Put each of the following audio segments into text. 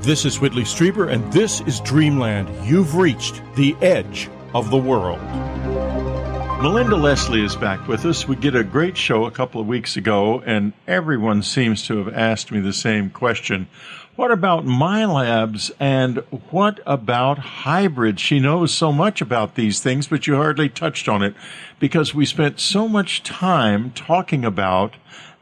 This is Whitley Strieber, and this is Dreamland. You've reached the edge of the world. Melinda Leslie is back with us. We did a great show a couple of weeks ago, and everyone seems to have asked me the same question. What about MyLabs, and what about hybrids? She knows so much about these things, but you hardly touched on it because we spent so much time talking about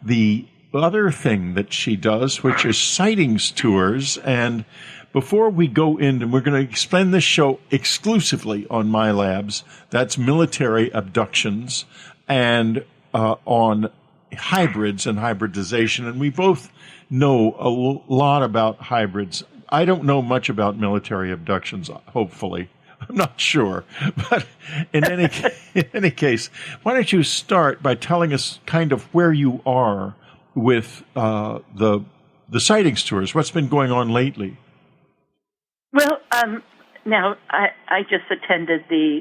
the other thing that she does, which is sightings tours. And before we go in, we're going to spend this show exclusively on MyLabs. That's military abductions and on hybrids and hybridization. And we both know a lot about hybrids. I don't know much about military abductions, hopefully. I'm not sure. But in any case, why don't you start by telling us kind of where you are with the sightings tours? What's been going on lately? Well, now I just attended the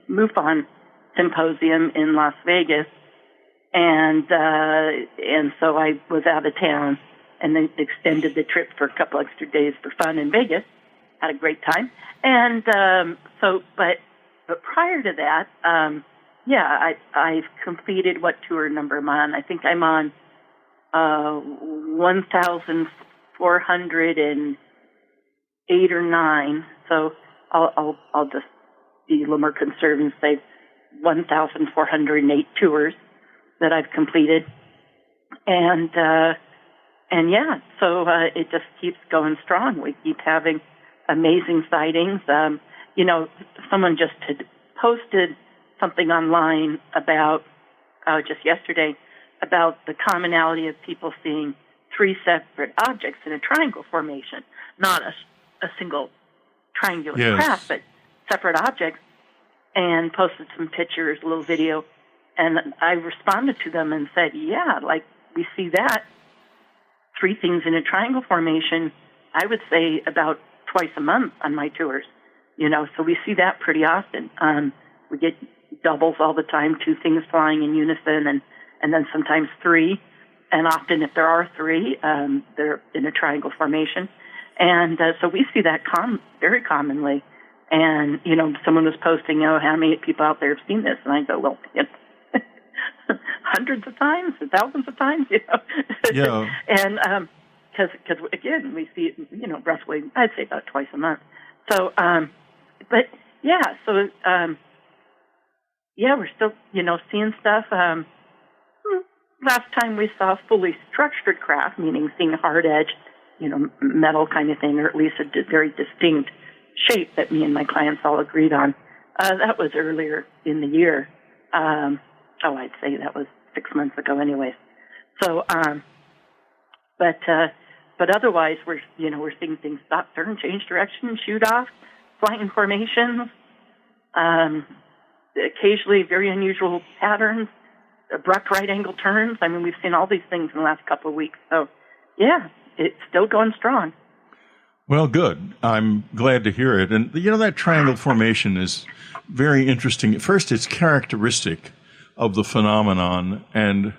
MUFON symposium in Las Vegas, and so I was out of town, and then extended the trip for a couple extra days for fun in Vegas. Had a great time, and but prior to that, I've completed what tour number I'm on. I think I'm on 1,408 or 9. So I'll just be a little more conservative and say 1,408 tours that I've completed, so it just keeps going strong. We keep having amazing sightings. Someone just had posted something online about just yesterday about the commonality of people seeing 3 separate objects in a triangle formation, not a single triangular craft, but separate objects, and posted some pictures, a little video. And I responded to them and said, yeah, like we see that, 3 things in a triangle formation, I would say about twice a month on my tours, so we see that pretty often. We get doubles all the time, 2 things flying in unison, and then sometimes 3. And often if there are 3, they're in a triangle formation. And so we see that very commonly. And, someone was posting, how many people out there have seen this? And I go, well, hundreds of times, thousands of times, Yeah. And because again, we see it, roughly, I'd say about twice a month. So, we're still, seeing stuff. Last time we saw fully structured craft, meaning seeing hard edge, metal kind of thing, or at least a very distinct shape that me and my clients all agreed on. That was earlier in the year. I'd say that was 6 months ago anyways. So, but otherwise we're seeing things stop, turn, change direction, shoot off, fly in formations, occasionally very unusual patterns, abrupt right angle turns. I mean, we've seen all these things in the last couple of weeks. So, yeah, it's still going strong. Well, good. I'm glad to hear it. And, that triangle formation is very interesting. First, it's characteristic of the phenomenon, and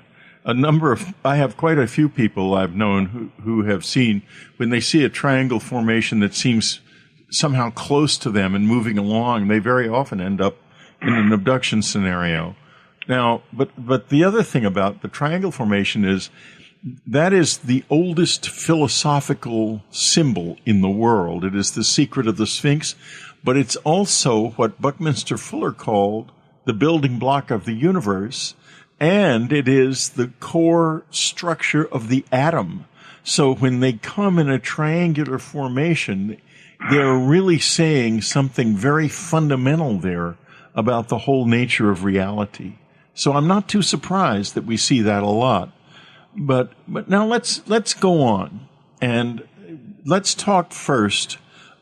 I have quite a few people I've known who have seen, when they see a triangle formation that seems somehow close to them and moving along, they very often end up in an abduction scenario. Now, but the other thing about the triangle formation is that is the oldest philosophical symbol in the world. It is the secret of the Sphinx, but it's also what Buckminster Fuller called the building block of the universe, and it is the core structure of the atom. So when they come in a triangular formation, they're really saying something very fundamental there about the whole nature of reality. So I'm not too surprised that we see that a lot. But now let's go on, and let's talk first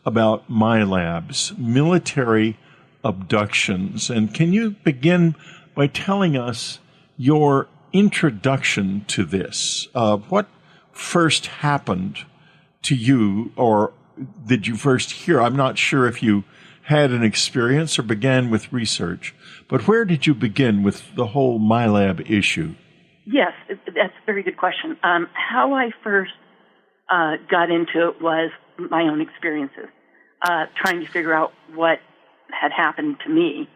about MyLabs, military abductions. And can you begin by telling us your introduction to this? What first happened to you, or did you first hear? I'm not sure if you had an experience or began with research, but where did you begin with the whole MyLab issue? Yes, that's a very good question. How I first got into it was my own experiences, trying to figure out what had happened to me.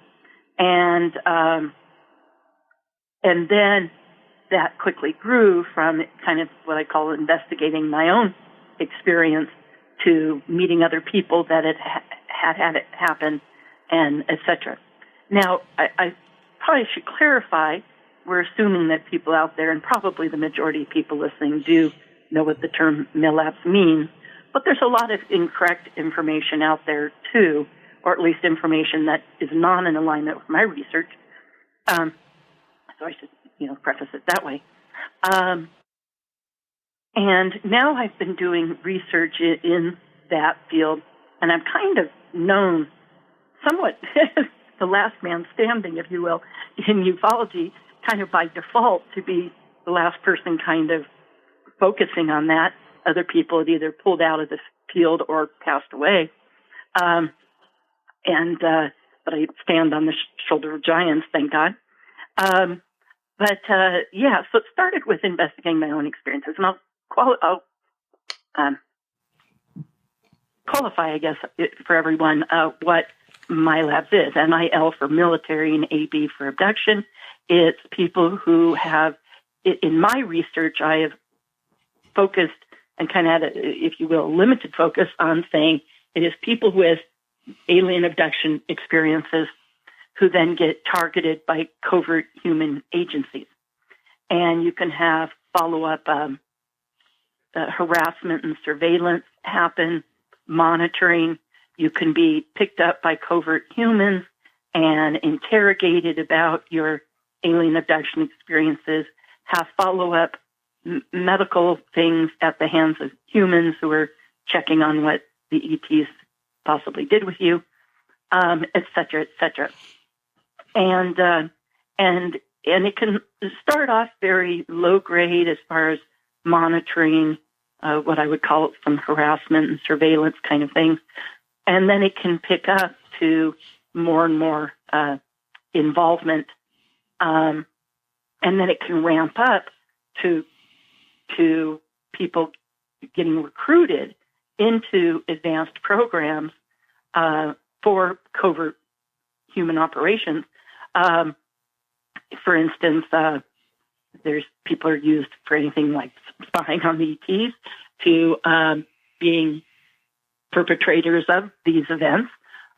And then that quickly grew from kind of what I call investigating my own experience to meeting other people that had it happen, and et cetera. Now, I probably should clarify, we're assuming that people out there, and probably the majority of people listening, do know what the term MILAPS means, but there's a lot of incorrect information out there too, or at least information that is not in alignment with my research. So I should, preface it that way. And now I've been doing research in that field, and I'm kind of known somewhat the last man standing, if you will, in ufology, kind of by default to be the last person kind of focusing on that. Other people had either pulled out of the field or passed away. But I stand on the shoulder of giants, thank God. So it started with investigating my own experiences, and I'll qualify, I guess, for everyone, what MILABS is. MIL for military and AB for abduction. It's people who have, in my research, I have focused and kind of had, if you will, limited focus on saying it is people with alien abduction experiences who then get targeted by covert human agencies. And you can have follow-up harassment and surveillance happen, monitoring. You can be picked up by covert humans and interrogated about your alien abduction experiences, have follow-up medical things at the hands of humans who are checking on what the ETs possibly did with you, et cetera, et cetera. And it can start off very low grade as far as monitoring, what I would call some harassment and surveillance kind of things. And then it can pick up to more and more involvement. And then it can ramp up to people getting recruited into advanced programs for covert human operations. For instance, there's people are used for anything like spying on the ETs to being perpetrators of these events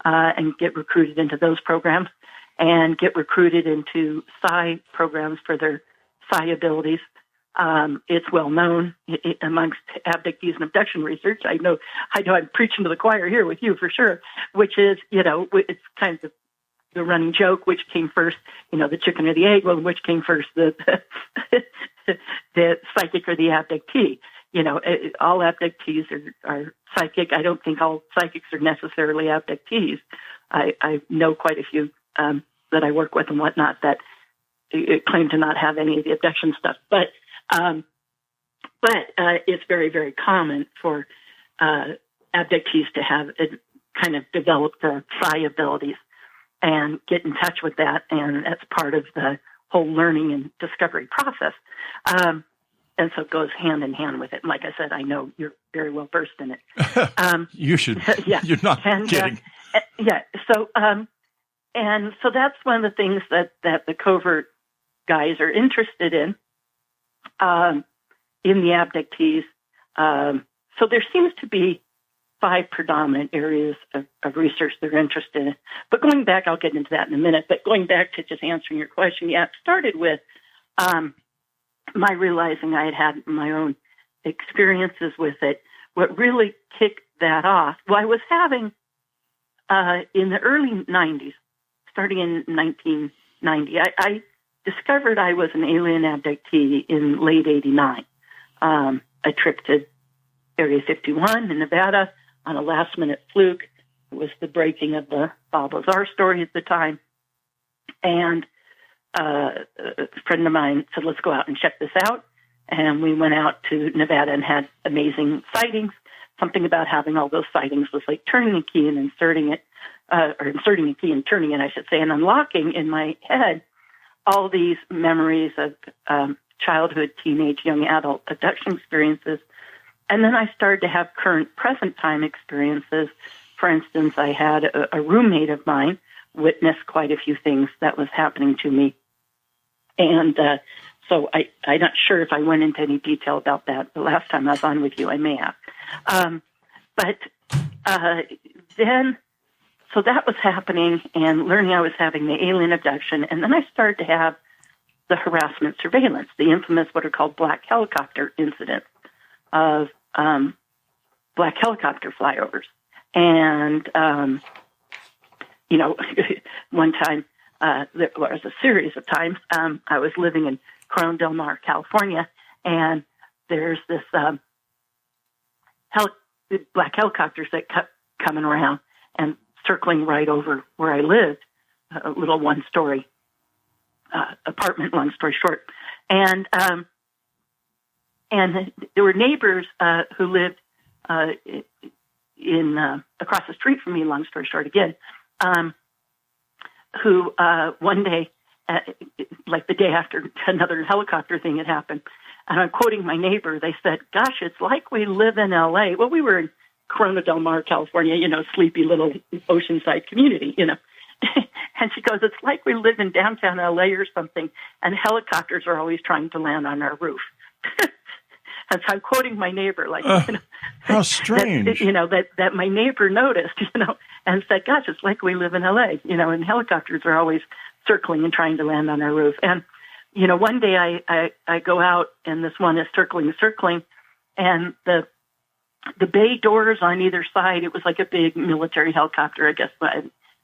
and get recruited into those programs and get recruited into psi programs for their psi abilities. It's well known amongst abductees and abduction research. I know I'm preaching to the choir here with you for sure, which is, it's kind of the running joke, which came first, the chicken or the egg? Well, which came first, the psychic or the abductee? All abductees are psychic. I don't think all psychics are necessarily abductees. I know quite a few that I work with and whatnot that claim to not have any of the abduction stuff. But it's very, very common for abductees to have kind of developed their psi abilities and get in touch with that, and that's part of the whole learning and discovery process. And so it goes hand in hand with it. And like I said, I know you're very well versed in it. You should. Yeah. You're not kidding. So that's one of the things that the covert guys are interested in the abductees. So there seems to be 5 predominant areas of research they're interested in. But going back, I'll get into that in a minute, but going back to just answering your question, it started with my realizing I had my own experiences with it. What really kicked that off, I was having, in the early 90s, starting in 1990, I discovered I was an alien abductee in late 89. A trip to Area 51 in Nevada on a last-minute fluke. It was the breaking of the Bob Lazar story at the time. And a friend of mine said, let's go out and check this out. And we went out to Nevada and had amazing sightings. Something about having all those sightings was like turning a key and inserting it, or inserting a key and turning it, I should say, and unlocking in my head all these memories of childhood, teenage, young adult abduction experiences And then I started to have current present time experiences. For instance, I had a roommate of mine witness quite a few things that was happening to me. And so I'm not sure if I went into any detail about that. The last time I was on with you, I may have. Then, so that was happening, and learning I was having the alien abduction. And then I started to have the harassment surveillance, the infamous what are called black helicopter incidents of black helicopter flyovers. And, one time, there was a series of times, I was living in Corona del Mar, California, and there's this black helicopters that kept coming around and circling right over where I lived, a little one-story apartment, long story short. And there were neighbors who lived in across the street from me, long story short again, who one day, like the day after another helicopter thing had happened, and I'm quoting my neighbor, they said, "Gosh, it's like we live in L.A." Well, we were in Corona del Mar, California, sleepy little oceanside community, And she goes, "It's like we live in downtown L.A. or something, and helicopters are always trying to land on our roof." And so I'm quoting my neighbor, how strange, that my neighbor noticed, and said, "Gosh, it's like we live in L.A., and helicopters are always circling and trying to land on our roof." And, one day I go out, and this one is circling, and the bay doors on either side, it was like a big military helicopter, I guess,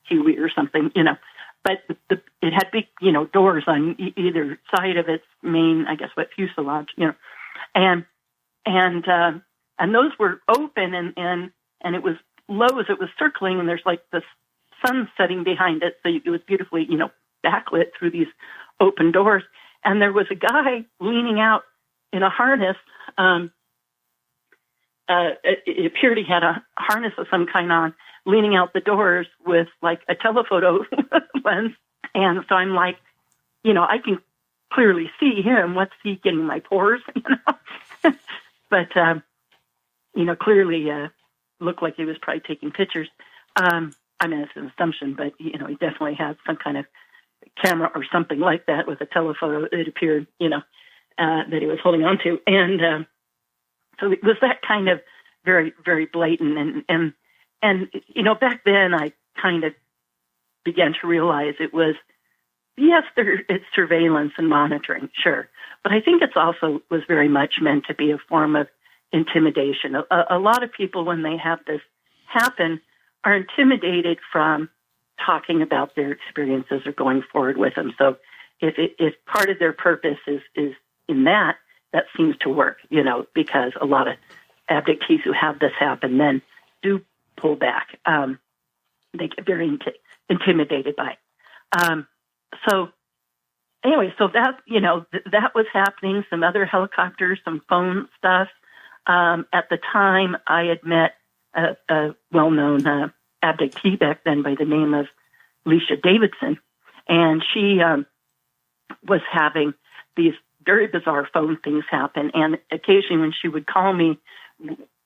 Huey or something, but it had big, doors on either side of its main, I guess, fuselage, and those were open, and it was low as it was circling, and there's like the sun setting behind it, so it was beautifully, backlit through these open doors, and there was a guy leaning out in a harness. It appeared he had a harness of some kind on, leaning out the doors with like a telephoto lens. And so I'm like, I can clearly see him. What's he getting, my pores? But, clearly looked like he was probably taking pictures. It's an assumption, but, he definitely had some kind of camera or something like that with a telephoto, it appeared, that he was holding on to. And so it was that kind of very, very blatant. And back then I kind of began to realize it was, yes, it's surveillance and monitoring, sure. But I think it's also was very much meant to be a form of intimidation. A lot of people, when they have this happen, are intimidated from talking about their experiences or going forward with them. So if part of their purpose is in that seems to work, because a lot of abductees who have this happen then do pull back. They get very intimidated by it. So that, that was happening, some other helicopters, some phone stuff. At the time, I had met a well-known abductee back then by the name of Alicia Davidson, and she was having these very bizarre phone things happen, and occasionally when she would call me,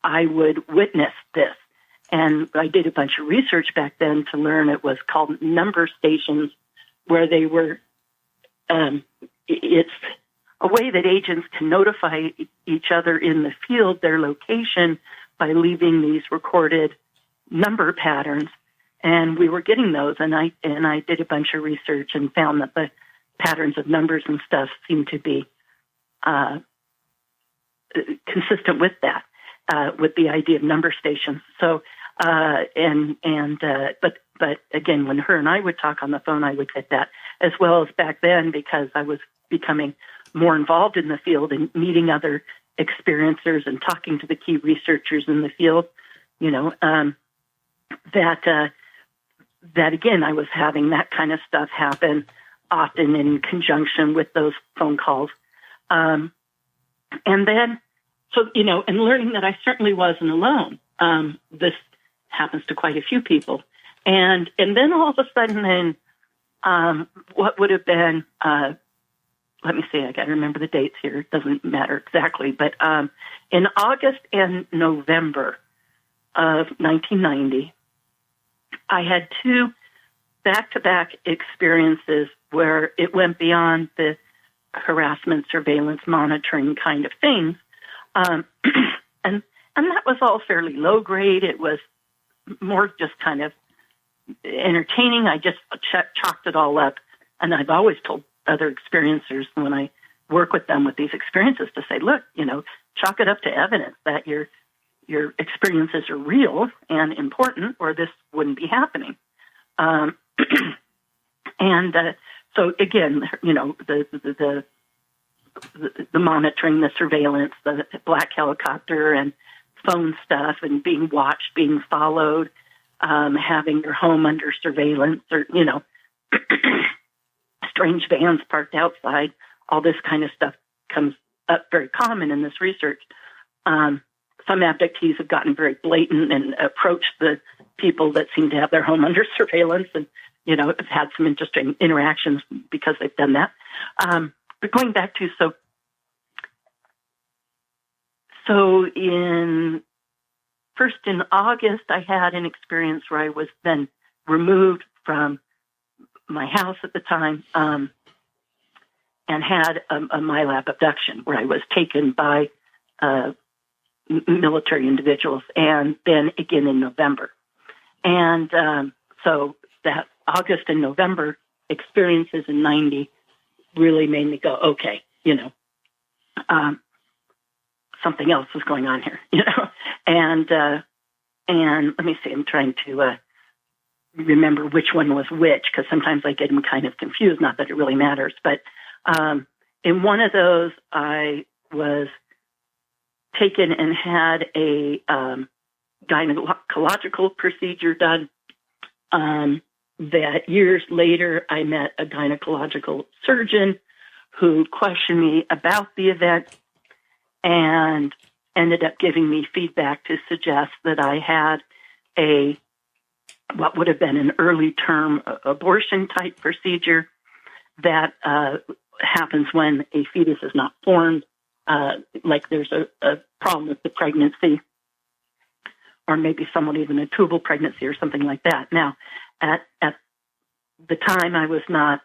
I would witness this. And I did a bunch of research back then to learn it was called number stations, where they were, it's a way that agents can notify each other in the field their location by leaving these recorded number patterns. And we were getting those, and I did a bunch of research and found that the patterns of numbers and stuff seemed to be consistent with that, with the idea of number stations. So, but again, when her and I would talk on the phone, I would get that, as well as back then, because I was becoming more involved in the field and meeting other experiencers and talking to the key researchers in the field, that again, I was having that kind of stuff happen often in conjunction with those phone calls. And then, and learning that I certainly wasn't alone. This happens to quite a few people. And then all of a sudden, what would have been let me see, I got to remember the dates here. It doesn't matter exactly. But in August and November of 1990, I had two back-to-back experiences where it went beyond the harassment, surveillance, monitoring kind of things. And that was all fairly low grade. It was more just kind of entertaining. I just chalked it all up. And I've always told other experiencers when I work with them with these experiences to say, look, chalk it up to evidence that your experiences are real and important, or this wouldn't be happening. So again, the monitoring, the surveillance, the black helicopter and phone stuff and being watched, being followed, having your home under surveillance, or, strange vans parked outside, all this kind of stuff comes up very common in this research. Some abductees have gotten very blatant and approached the people that seem to have their home under surveillance and, have had some interesting interactions because they've done that. But going back to, first in August, I had an experience where I was then removed from my house at the time, and had a MyLab abduction where I was taken by military individuals, and then again in November. And so that August and November experiences in 90 really made me go, okay, something else was going on here, And let me see, I'm trying to remember which one was which, because sometimes I get them kind of confused, not that it really matters. But in one of those, I was taken and had a gynecological procedure done. That years later, I met a gynecological surgeon who questioned me about the event and ended up giving me feedback to suggest that I had what would have been an early term abortion type procedure that happens when a fetus is not formed, like there's a problem with the pregnancy, or maybe somewhat even a tubal pregnancy or something like that. Now, at the time, I was not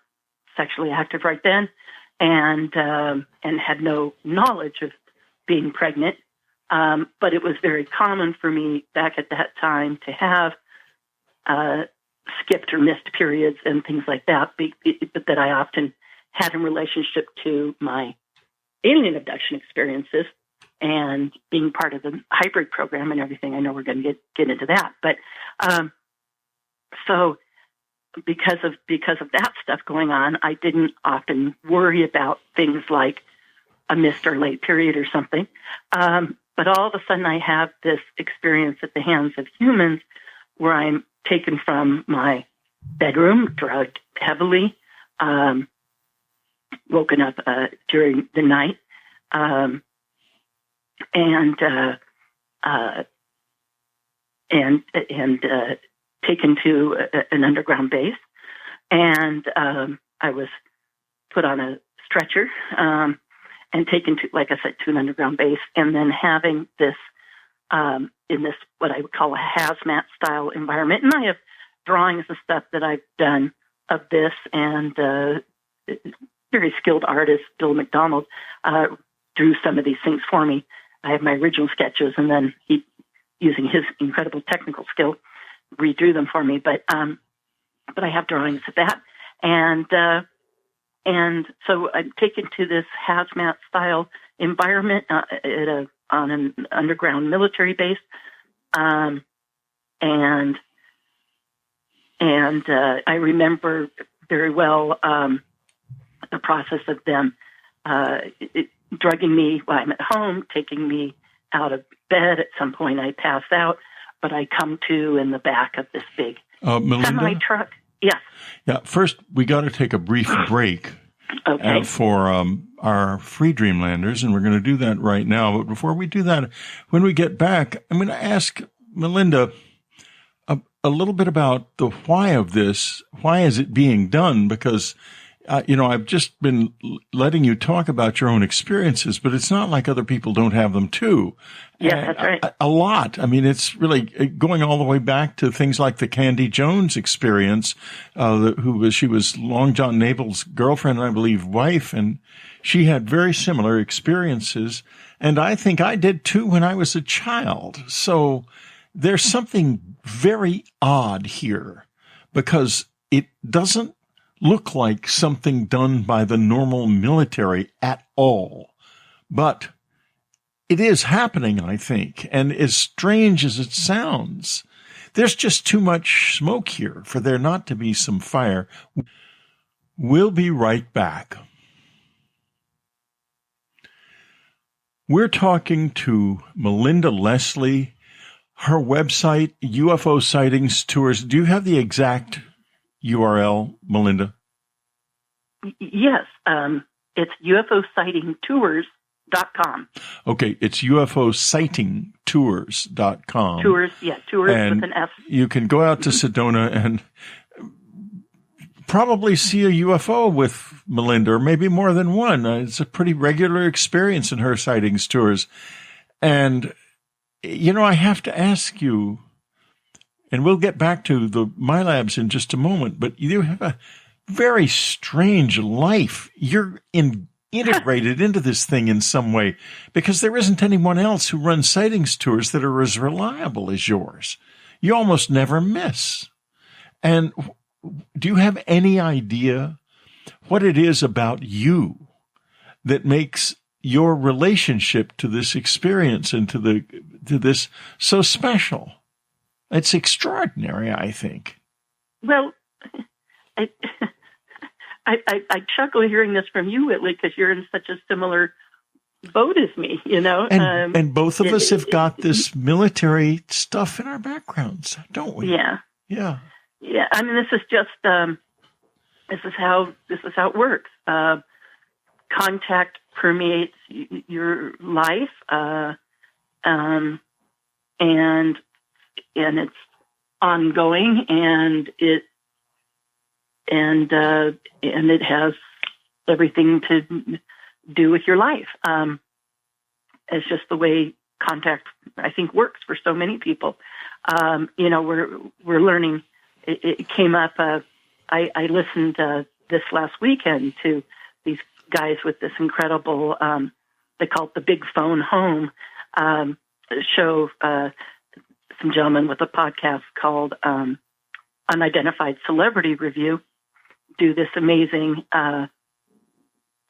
sexually active right then, and had no knowledge of being pregnant. But it was very common for me back at that time to have skipped or missed periods and things like that, but that I often had in relationship to my alien abduction experiences and being part of the hybrid program and everything. I know we're going to get into that, but so because of that stuff going on, I didn't often worry about things like a missed or late period or something. But all of a sudden I have this experience at the hands of humans where I'm taken from my bedroom, drugged heavily, woken up during the night, and taken to an underground base. And I was put on a stretcher and taken to, like I said, to an underground base, and then having this in this what I would call a hazmat style environment. And I have drawings and stuff that I've done of this, and very skilled artist Bill McDonald drew some of these things for me. I have my original sketches, and then he, using his incredible technical skill, redrew them for me. But I have drawings of that, and so I'm taken to this hazmat style environment on an underground military base, and I remember very well the process of them drugging me while I'm at home, taking me out of bed. At some point, I pass out, but I come to in the back of this big semi truck. Yes. Yeah. First, we got to take a brief break. Okay. For our free Dreamlanders, and we're going to do that right now. But before we do that, when we get back, I'm going to ask Melinda a little bit about the why of this. Why is it being done? Because I've just been letting you talk about your own experiences, but it's not like other people don't have them too. Yes, that's right. A lot. I mean, it's really going all the way back to things like the Candy Jones experience, she was Long John Nable's girlfriend, and I believe wife, and she had very similar experiences. And I think I did too when I was a child. So there's something very odd here because it doesn't look like something done by the normal military at all. But it is happening, I think. And as strange as it sounds, there's just too much smoke here for there not to be some fire. We'll be right back. We're talking to Melinda Leslie. Her website, UFO Sightings Tours. Do you have the exact URL, Melinda? Yes. It's UFOsightingtours.com. Okay, it's UFOsightingtours.com. Tours and with an S. You can go out to Sedona and probably see a UFO with Melinda, or maybe more than one. It's a pretty regular experience in her sightings tours. And, I have to ask you, and we'll get back to the MyLabs in just a moment, but you have a very strange life. You're integrated into this thing in some way because there isn't anyone else who runs sightings tours that are as reliable as yours. You almost never miss. And do you have any idea what it is about you that makes your relationship to this experience and to this so special? It's extraordinary, I think. Well, I chuckle hearing this from you, Whitley, because you're in such a similar boat as me, And both of us have got this military stuff in our backgrounds, don't we? Yeah. Yeah. Yeah. I mean, this is just this is how it works. Contact permeates your life, and it's ongoing, and it has everything to do with your life. It's just the way contact, I think, works for so many people. We're learning. It came up. I listened this last weekend to these guys with this incredible. They call it the Big Phone Home show. Some gentlemen with a podcast called Unidentified Celebrity Review do this amazing kind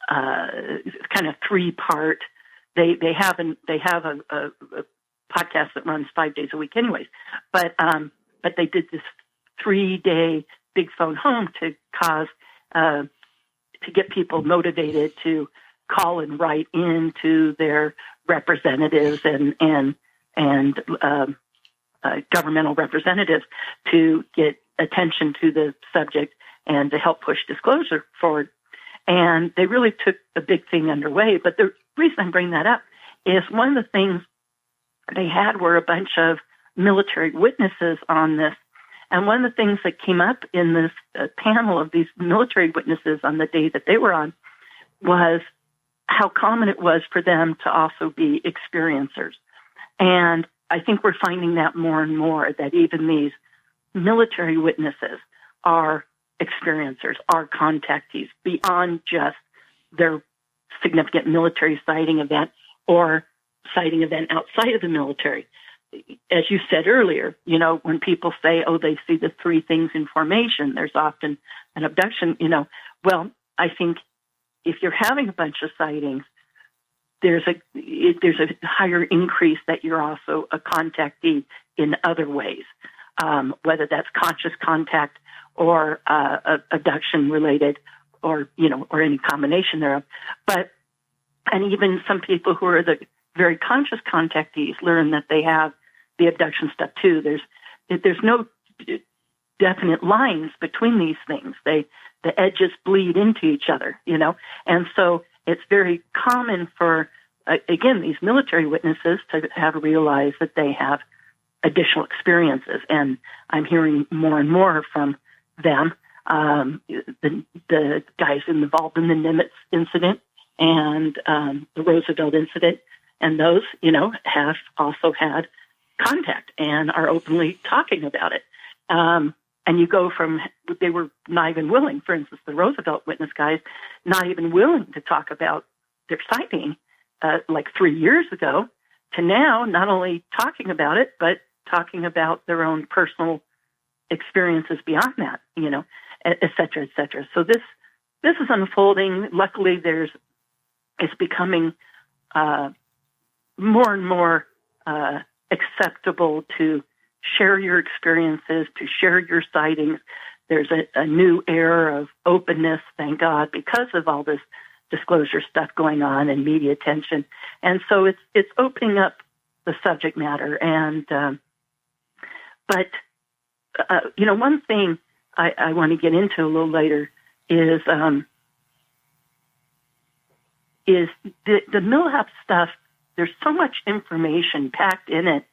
of 3-part. They have a podcast that runs 5 days a week, anyways. But they did this 3-day Big Phone Home to get people motivated to call and write into their representatives and governmental representatives to get attention to the subject and to help push disclosure forward. And they really took a big thing underway. But the reason I bring that up is one of the things they had were a bunch of military witnesses on this. And one of the things that came up in this panel of these military witnesses on the day that they were on was how common it was for them to also be experiencers. And I think we're finding that more and more, that even these military witnesses are experiencers, are contactees beyond just their significant military sighting event or sighting event outside of the military. As you said earlier, when people say, oh, they see the 3 things in formation, there's often an abduction, well, I think if you're having a bunch of sightings, there's a higher increase that you're also a contactee in other ways, whether that's conscious contact or abduction related, or any combination thereof. And even some people who are the very conscious contactees learn that they have the abduction stuff too. There's no definite lines between these things. The edges bleed into each other, and so it's very common for, again, these military witnesses to have realized that they have additional experiences. And I'm hearing more and more from them the guys involved in the Nimitz incident and the Roosevelt incident, and those, have also had contact and are openly talking about it. And you go from, they were not even willing, for instance, the Roosevelt witness guys, not even willing to talk about their sighting like 3 years ago, to now not only talking about it, but talking about their own personal experiences beyond that, et cetera, et cetera. So this is unfolding. Luckily, it's becoming more and more acceptable to share your experiences, to share your sightings. There's a new era of openness, thank God, because of all this disclosure stuff going on and media attention. And so it's opening up the subject matter. And but one thing I want to get into a little later is the Millhap stuff. There's so much information packed in it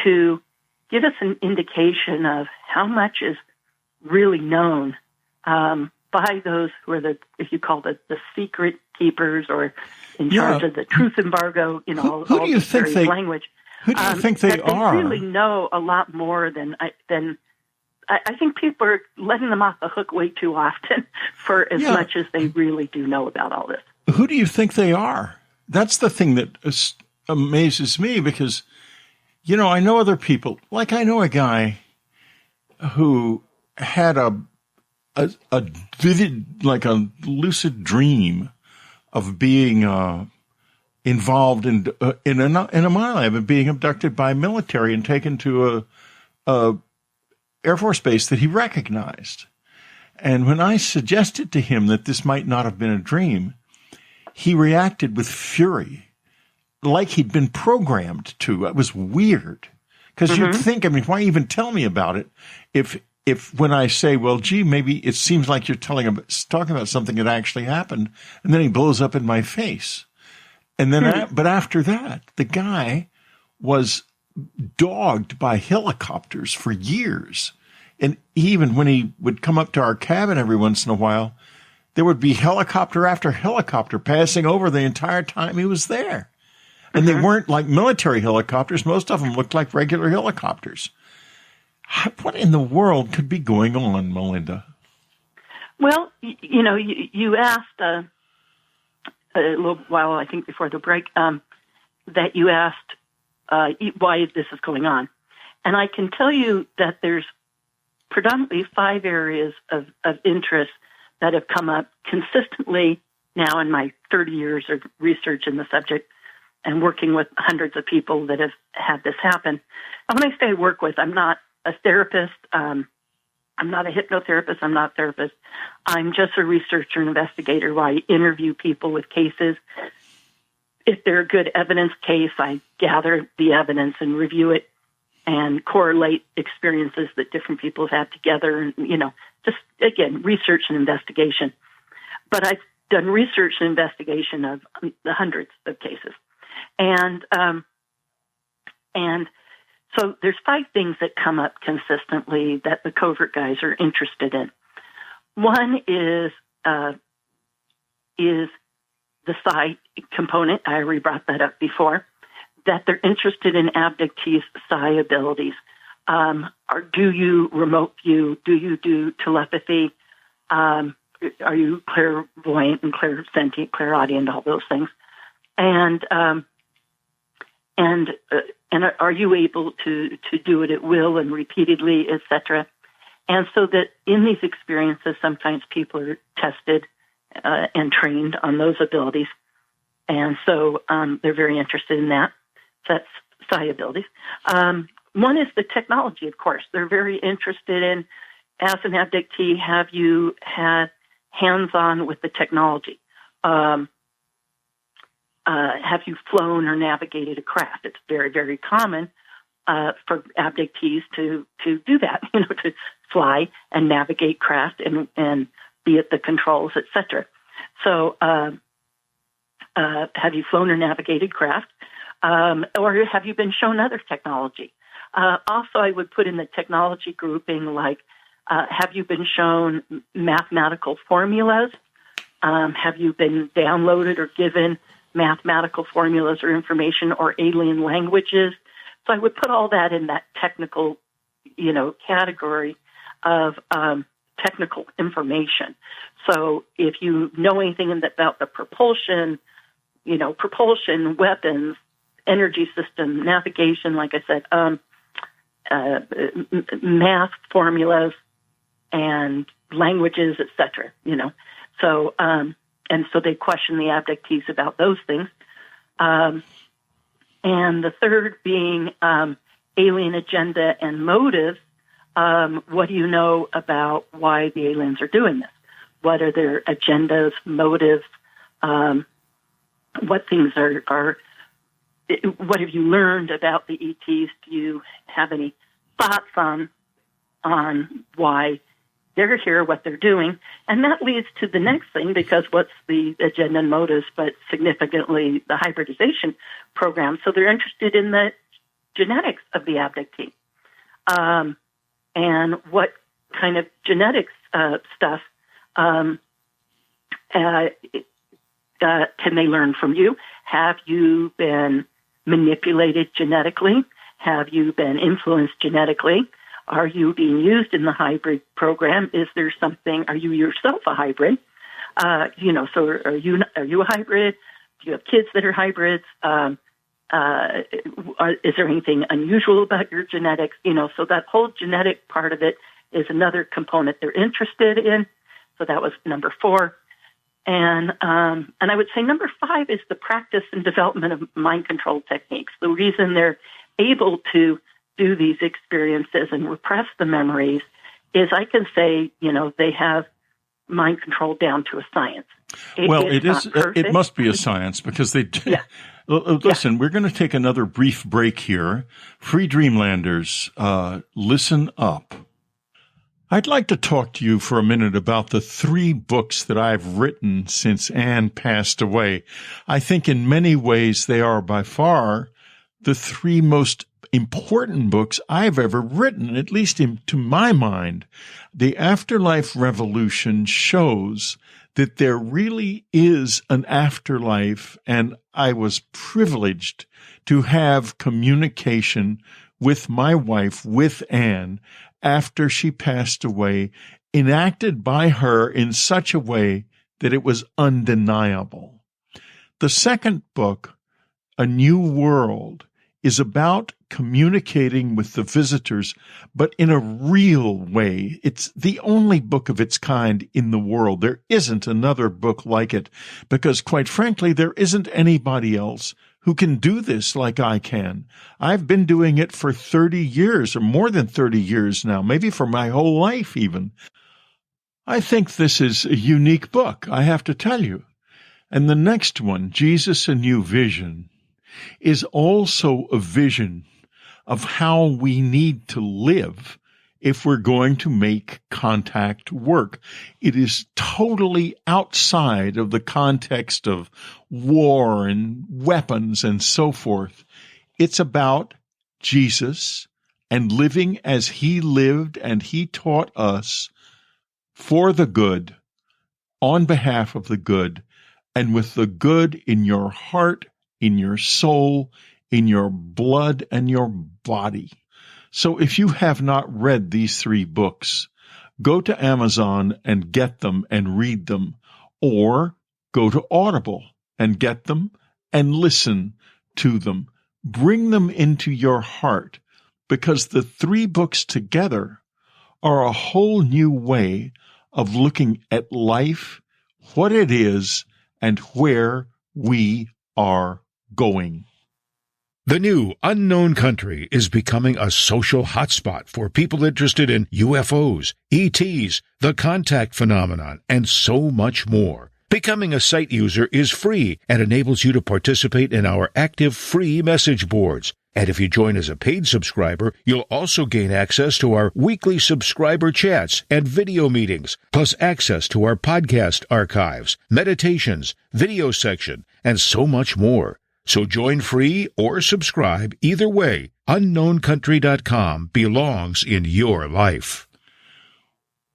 to give us an indication of how much is really known by those who are if you call it the secret keepers or in charge of the truth embargo, all do you think various language. Who do you think they are? They really know a lot more than I think people are letting them off the hook way too often for as much as they really do know about all this. Who do you think they are? That's the thing that amazes me because, I know other people. Like I know a guy who had a vivid, like a lucid dream of being involved in a mine lab and being abducted by military and taken to a Air Force base that he recognized. And when I suggested to him that this might not have been a dream, he reacted with fury, like he'd been programmed to. It was weird. Because you'd think, why even tell me about it if when I say, well, gee, maybe it seems like you're talking about something that actually happened, and then he blows up in my face. And then, but after that, the guy was dogged by helicopters for years. And even when he would come up to our cabin every once in a while, there would be helicopter after helicopter passing over the entire time he was there. And they weren't like military helicopters. Most of them looked like regular helicopters. What in the world could be going on, Melinda? Well, you asked a little while, I think, before the break, that you asked why this is going on. And I can tell you that there's predominantly 5 areas of interest that have come up consistently now in my 30 years of research in the subject and working with hundreds of people that have had this happen. And when I say work with, I'm not a therapist. I'm not a hypnotherapist. I'm not a therapist. I'm just a researcher and investigator where I interview people with cases. If they're a good evidence case, I gather the evidence and review it and correlate experiences that different people have had together. And, just, again, research and investigation. But I've done research and investigation of the hundreds of cases. And so there's 5 things that come up consistently that the covert guys are interested in. One is the psi component. I already brought that up before. That they're interested in abductees' psi abilities. Do you remote view? Do you do telepathy? Are you clairvoyant and clairsentient, clairaudient, all those things? And are you able to do it at will and repeatedly, etc.? And so that in these experiences, sometimes people are tested and trained on those abilities. And so they're very interested in that. So that's psi abilities. One is the technology, of course. They're very interested in, as an abductee, have you had hands-on with the technology? Have you flown or navigated a craft? It's very, very common for abductees to do that, to fly and navigate craft and be at the controls, etc. So have you flown or navigated craft? Or have you been shown other technology? Also, I would put in the technology grouping like Have you been shown mathematical formulas? Have you been downloaded or given mathematical formulas or information or alien languages? So I would put all that in that technical, category of technical information. So if you know anything about the propulsion, weapons, energy system, navigation, like I said, math formulas and languages, etc. So so they question the abductees about those things. And the third being alien agenda and motives. What do you know about why the aliens are doing this? What are their agendas, motives? What things are what have you learned about the ETs? Do you have any thoughts on why they're here, what they're doing? And that leads to the next thing, because what's the agenda and motives, but significantly the hybridization program. So they're interested in the genetics of the abductee. And what kind of genetics stuff can they learn from you? Have you been manipulated genetically? Have you been influenced genetically? Are you being used in the hybrid program? Is there something? Are you yourself a hybrid? So are you a hybrid? Do you have kids that are hybrids? Is there anything unusual about your genetics? So that whole genetic part of it is another component they're interested in. So that was number 4. And I would say number 5 is the practice and development of mind control techniques. The reason they're able to do these experiences and repress the memories is, I can say, they have mind control down to a science. It must be a science, because they. Yeah. Listen, We're going to take another brief break here. Free Dreamlanders, listen up. I'd like to talk to you for a minute about the 3 books that I've written since Anne passed away. I think in many ways they are by far the 3 most important books I've ever written, at least to my mind. The Afterlife Revolution shows that there really is an afterlife, and I was privileged to have communication with my wife, with Anne, after she passed away, enacted by her in such a way that it was undeniable. The second book, A New World, is about communicating with the visitors, but in a real way. It's the only book of its kind in the world. There isn't another book like it, because quite frankly, there isn't anybody else who can do this like I can. I've been doing it for 30 years, or more than 30 years now, maybe for my whole life even. I think this is a unique book, I have to tell you. And the next one, Jesus, A New Vision, is also a vision of how we need to live if we're going to make contact work. It is totally outside of the context of war and weapons and so forth. It's about Jesus and living as he lived and he taught us for the good, on behalf of the good, and with the good in your heart, in your soul, in your blood, and your body. So if you have not read these 3 books, go to Amazon and get them and read them, or go to Audible and get them and listen to them. Bring them into your heart, because the 3 books together are a whole new way of looking at life, what it is, and where we are going. The new Unknown Country is becoming a social hotspot for people interested in UFOs, ETs, the contact phenomenon, and so much more. Becoming a site user is free and enables you to participate in our active free message boards. And if you join as a paid subscriber, you'll also gain access to our weekly subscriber chats and video meetings, plus access to our podcast archives, meditations, video section, and so much more. So join free or subscribe. Either way, unknowncountry.com belongs in your life.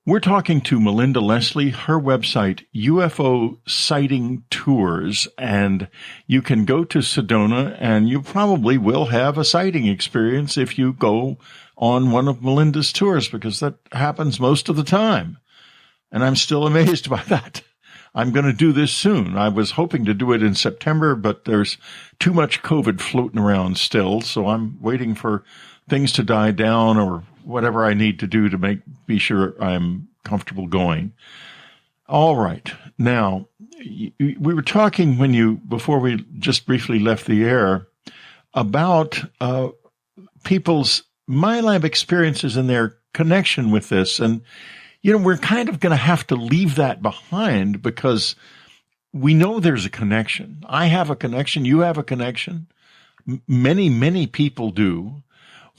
We're talking to Melinda Leslie, her website, UFO Sighting Tours, and you can go to Sedona and you probably will have a sighting experience if you go on one of Melinda's tours, because that happens most of the time. And I'm still amazed by that. I'm going to do this soon. I was hoping to do it in September, but there's too much COVID floating around still, so I'm waiting for things to die down or whatever I need to do to be sure I'm comfortable going. All right. Now, we were talking before we just briefly left the air about people's MyLab experiences and their connection with this. And, we're kind of going to have to leave that behind because we know there's a connection. I have a connection. You have a connection. Many, many people do.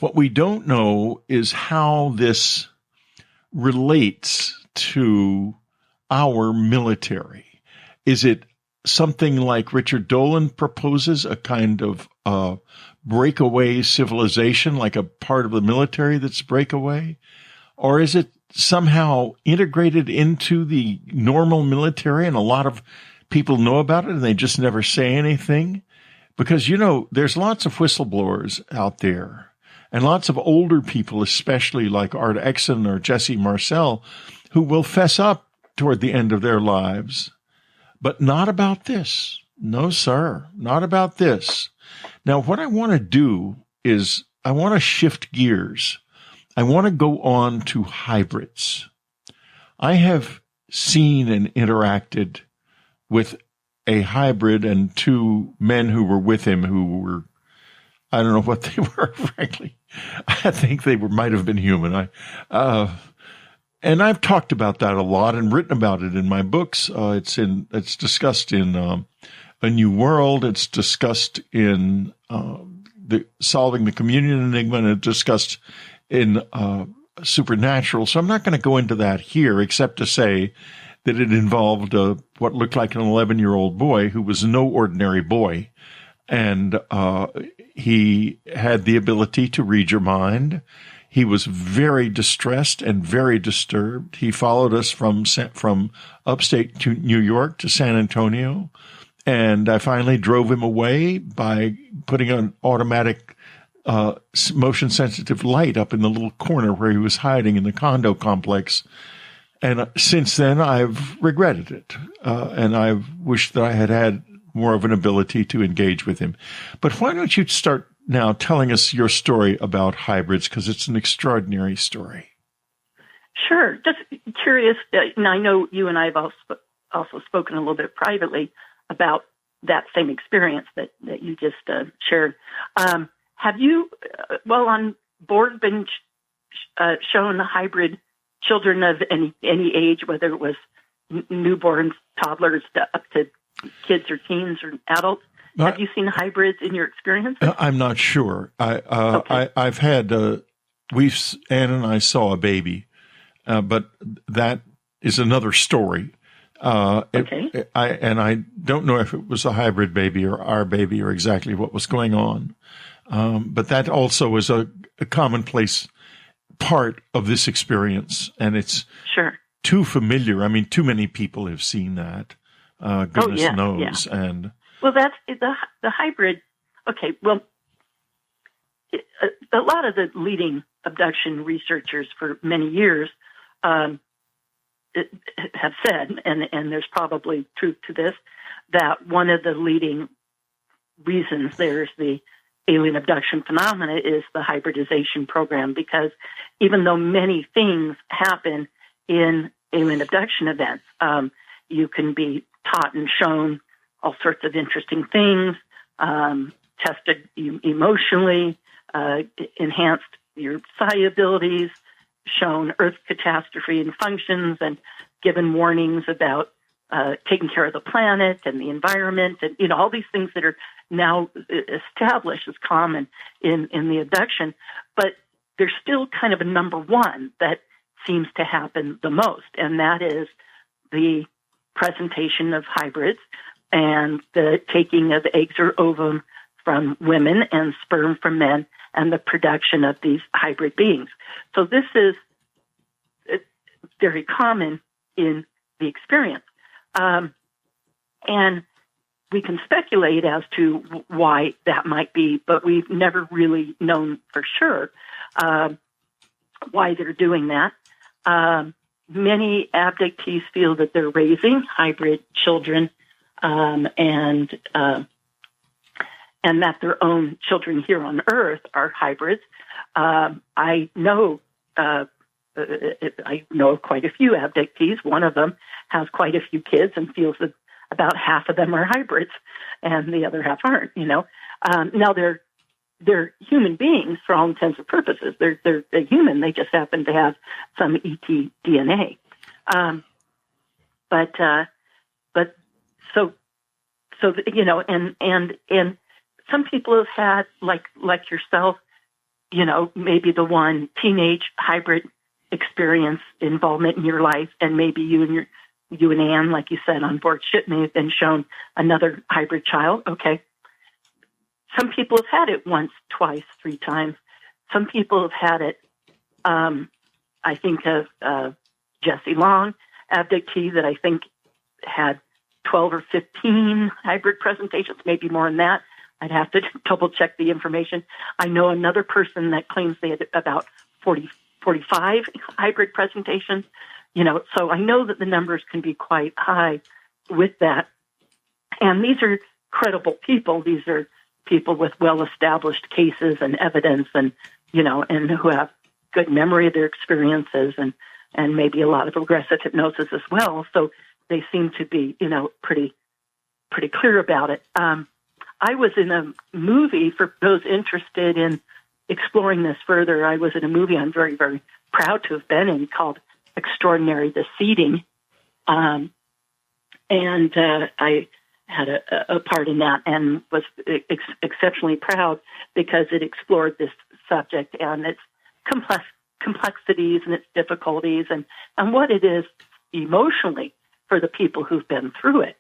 What we don't know is how this relates to our military. Is it something like Richard Dolan proposes, a kind of breakaway civilization, like a part of the military that's breakaway? Or is it somehow integrated into the normal military and a lot of people know about it and they just never say anything? Because, there's lots of whistleblowers out there. And lots of older people, especially like Art Exon or Jesse Marcel, who will fess up toward the end of their lives. But not about this. No, sir, not about this. Now, what I want to do is I want to shift gears. I want to go on to hybrids. I have seen and interacted with a hybrid and two men who were with him who were, I don't know what they were, frankly. I think they might have been human. And I've talked about that a lot and written about it in my books. It's discussed in A New World. It's discussed in Solving the Communion Enigma, and it's discussed in Supernatural. So I'm not going to go into that here, except to say that it involved what looked like an 11-year-old boy who was no ordinary boy. And he had the ability to read your mind. He was very distressed and very disturbed. He followed us from upstate to New York to San Antonio. And I finally drove him away by putting an automatic motion-sensitive light up in the little corner where he was hiding in the condo complex. And since then, I've regretted it. And I've wished that I had more of an ability to engage with him. But why don't you start now telling us your story about hybrids, because it's an extraordinary story. Sure. Just curious, and I know you and I have also spoken a little bit privately about that same experience that you just shared. Have you, while on board, been shown hybrid children of any age, whether it was newborns, toddlers, up to kids or teens or adults? Have you seen hybrids in your experience? I'm not sure. I've had, Ann and I saw a baby, but that is another story. Okay. I don't know if it was a hybrid baby or our baby or exactly what was going on. But that also is a commonplace part of this experience, and it's sure too familiar. I mean, too many people have seen that. Goodness knows. Yeah. And well, that's the hybrid. Okay, well, a lot of the leading abduction researchers for many years have said, and there's probably truth to this, that one of the leading reasons there's the alien abduction phenomena is the hybridization program, because even though many things happen in alien abduction events, you can be taught and shown all sorts of interesting things, tested emotionally, enhanced your psi abilities, shown Earth catastrophe and functions, and given warnings about taking care of the planet and the environment, and all these things that are now established as common in the abduction. But there's still kind of a number one that seems to happen the most, and that is the presentation of hybrids and the taking of eggs or ovum from women and sperm from men, and the production of these hybrid beings. So this is very common in the experience. And we can speculate as to why that might be, but we've never really known for sure why they're doing that. Many abductees feel that they're raising hybrid children, and that their own children here on Earth are hybrids. I know of quite a few abductees. One of them has quite a few kids and feels that about half of them are hybrids, and the other half aren't. Now they're human beings for all intents and purposes. They're human. They just happen to have some ET DNA. But some people have had, like yourself, maybe the one teenage hybrid experience involvement in your life, and maybe you and Anne, like you said, on board ship may have been shown another hybrid child. Okay. Some people have had it once, twice, 3 times. Some people have had it. I think of Jesse Long, abductee, that I think had 12 or 15 hybrid presentations, maybe more than that. I'd have to double check the information. I know another person that claims they had about 45 hybrid presentations. So I know that the numbers can be quite high with that. And these are credible people. These are people with well-established cases and evidence, and who have good memory of their experiences, and maybe a lot of regressive hypnosis as well. So they seem to be, pretty clear about it. I was in a movie, for those interested in exploring this further. I was in a movie I'm very, very proud to have been in, called Extraordinary: The Seeding. And I had a part in that, and was exceptionally proud because it explored this subject and its complexities and its difficulties, and what it is emotionally for the people who've been through it.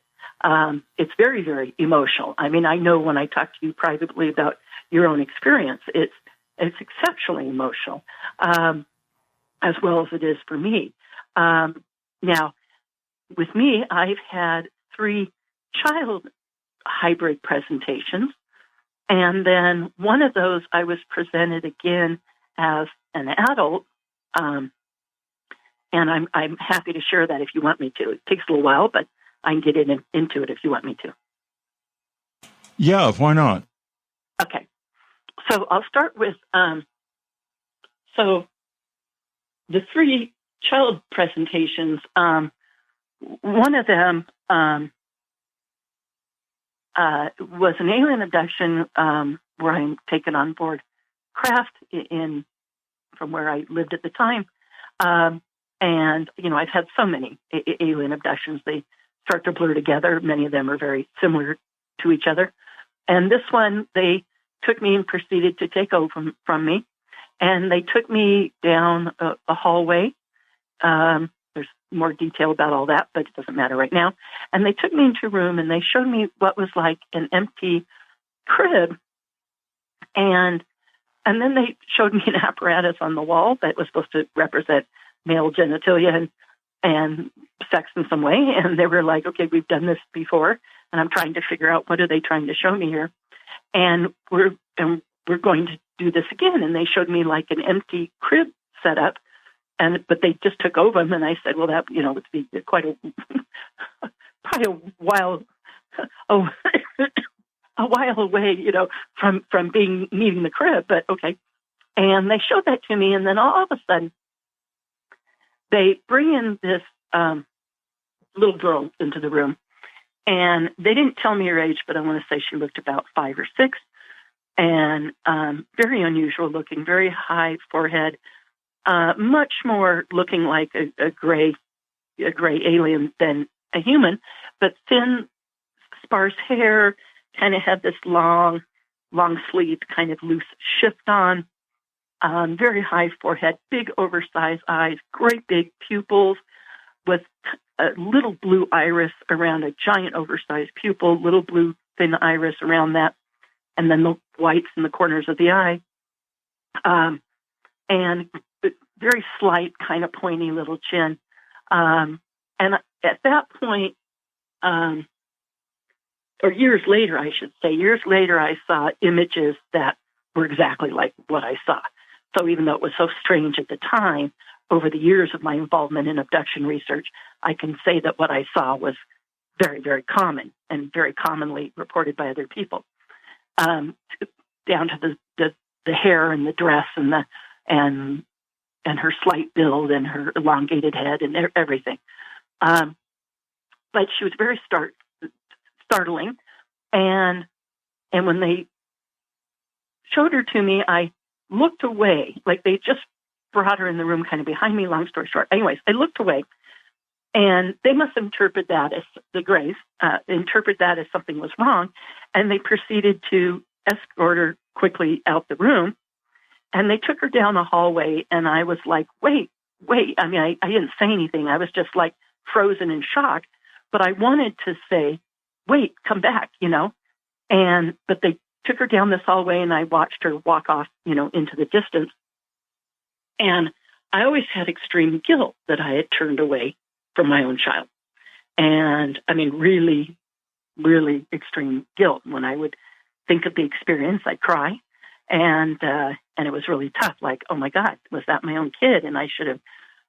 It's very, very emotional. I mean, I know when I talk to you privately about your own experience, it's exceptionally emotional, as well as it is for me. Now, with me, I've had 3 child hybrid presentations, and then one of those I was presented again as an adult, and I'm happy to share that if you want me to. It takes a little while, but I can get into it if you want me to. Yeah, why not? Okay. So I'll start with, so the 3 child presentations, one of them was an alien abduction where I'm taken on board craft from where I lived at the time. And, I've had so many alien abductions. They start to blur together. Many of them are very similar to each other. And this one, they took me and proceeded to take over from me. And they took me down a hallway. There's more detail about all that, but it doesn't matter right now. And they took me into a room, and they showed me what was like an empty crib. And then they showed me an apparatus on the wall that was supposed to represent male genitalia and sex in some way. And they were like, okay, we've done this before. And I'm trying to figure out, what are they trying to show me here? And we're going to do this again. And they showed me like an empty crib setup. But they just took over them, and I said, well, that, would be quite probably a while, a while away, from needing the crib, but okay. And they showed that to me, and then all of a sudden, they bring in this little girl into the room, and they didn't tell me her age, but I want to say she looked about 5 or 6, and very unusual looking, very high forehead. Much more looking like a gray alien than a human, but thin, sparse hair, kind of had this long sleeved, kind of loose shift on, very high forehead, big oversized eyes, great big pupils with a little blue iris around a giant oversized pupil, little blue thin iris around that, and then the whites in the corners of the eye. And very slight, kind of pointy little chin, And at that point, or years later, I should say, I saw images that were exactly like what I saw. So even though it was so strange at the time, over the years of my involvement in abduction research, I can say that what I saw was very, very common and very commonly reported by other people, down to the hair and the dress and her slight build and her elongated head and everything. But she was very startling, and when they showed her to me, I looked away, like they just brought her in the room kind of behind me, long story short. Anyways, I looked away, and they must interpret that as the Greys, interpret that as something was wrong, and they proceeded to escort her quickly out the room, and they took her down the hallway, and I was like, wait. I mean, I didn't say anything. I was just like frozen in shock, but I wanted to say, wait, come back, but they took her down this hallway, and I watched her walk off, into the distance. And I always had extreme guilt that I had turned away from my own child. And I mean, really, really extreme guilt. When I would think of the experience, I'd cry. And it was really tough. Like, oh my God, was that my own kid? And I should have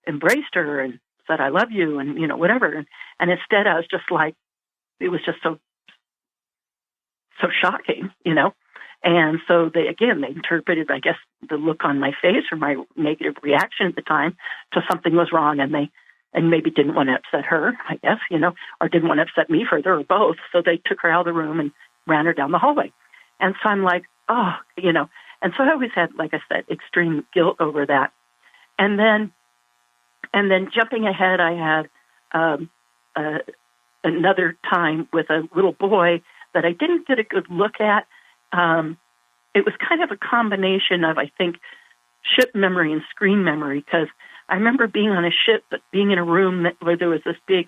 embraced her and said, I love you, and, whatever. And instead I was just like, it was just so shocking, And so they interpreted, I guess, the look on my face or my negative reaction at the time to something was wrong, and maybe didn't want to upset her, I guess, or didn't want to upset me further, or both. So they took her out of the room and ran her down the hallway. And so I'm like, oh, and so I always had, like I said, extreme guilt over that. And then jumping ahead, I had another time with a little boy that I didn't get a good look at. It was kind of a combination of, I think, ship memory and screen memory, because I remember being on a ship, but being in a room where there was this big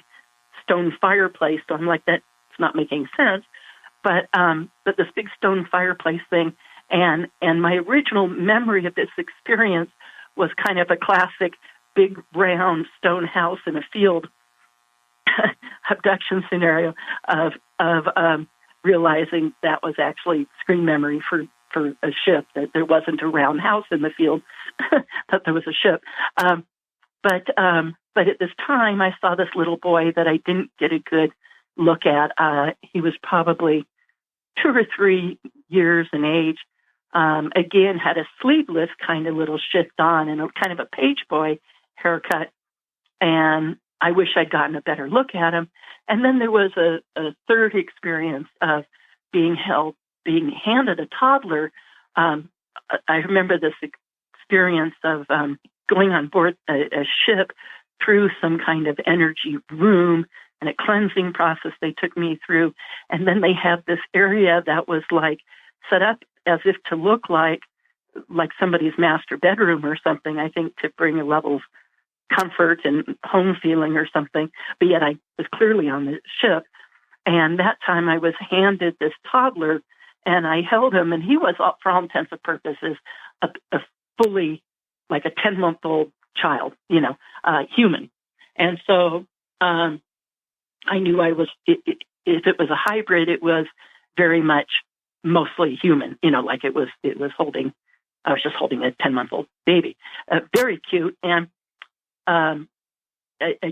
stone fireplace. So I'm like, that's not making sense. But this big stone fireplace thing, and my original memory of this experience was kind of a classic big round stone house in a field abduction scenario of realizing that was actually screen memory for a ship, that there wasn't a round house in the field, that there was a ship. But at this time, I saw this little boy that I didn't get a good look at. He was probably 2 or 3 years in age. Again, had a sleeveless kind of little shift on and a kind of a page boy haircut. And I wish I'd gotten a better look at him. And then there was a third experience of being handed a toddler. I remember this experience of going on board a ship through some kind of energy room and a cleansing process they took me through. And then they had this area that was like set up as if to look like somebody's master bedroom or something, I think, to bring a level of comfort and home feeling or something. But yet I was clearly on the ship. And that time I was handed this toddler, and I held him, and he was, for all intents and purposes, a fully, like a 10-month-old child, human. And so I knew if it was a hybrid, it was very much mostly human, like I was just holding a 10-month-old baby. Very cute. And a